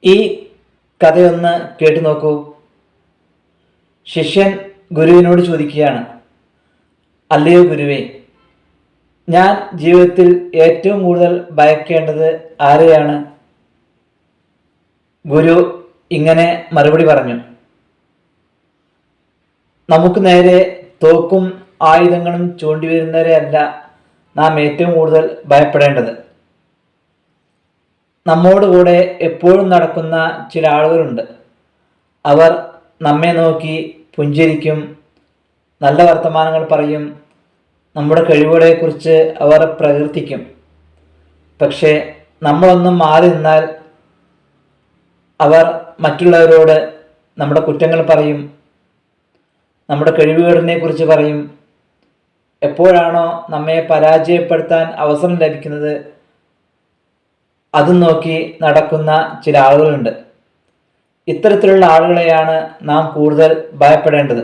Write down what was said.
ഈ കഥയൊന്ന് കേട്ടു നോക്കൂ. ശിഷ്യൻ ഗുരുവിനോട് ചോദിക്കുകയാണ്, അല്ലയോ ഗുരുവേ, ഞാൻ ജീവിതത്തിൽ ഏറ്റവും കൂടുതൽ ഭയക്കേണ്ടത് ആരെയാണ്? ഗുരു ഇങ്ങനെ മറുപടി പറഞ്ഞു, നമുക്ക് നേരെ തോക്കും ആയുധങ്ങളും ചൂണ്ടിവരുന്നവരെ അല്ല നാം ഏറ്റവും കൂടുതൽ ഭയപ്പെടേണ്ടത്. നമ്മോട് കൂടെ എപ്പോഴും നടക്കുന്ന ചില ആളുകളുണ്ട്. അവർ നമ്മെ നോക്കി പുഞ്ചിരിക്കും, നല്ല വർത്തമാനങ്ങൾ പറയും, നമ്മുടെ കഴിവുകളെക്കുറിച്ച് അവർ പ്രകീർത്തിക്കും. പക്ഷേ നമ്മളൊന്നും മാറി നിന്നാൽ അവർ മറ്റുള്ളവരോട് നമ്മുടെ കുറ്റങ്ങൾ പറയും, നമ്മുടെ കഴിവുകളിനെ കുറിച്ച് പറയും. എപ്പോഴാണോ നമ്മെ പരാജയപ്പെടുത്താൻ അവസരം ലഭിക്കുന്നത് അതും നോക്കി നടക്കുന്ന ചില ആളുകളുണ്ട്. ഇത്തരത്തിലുള്ള ആളുകളെയാണ് നാം കൂടുതൽ ഭയപ്പെടേണ്ടത്.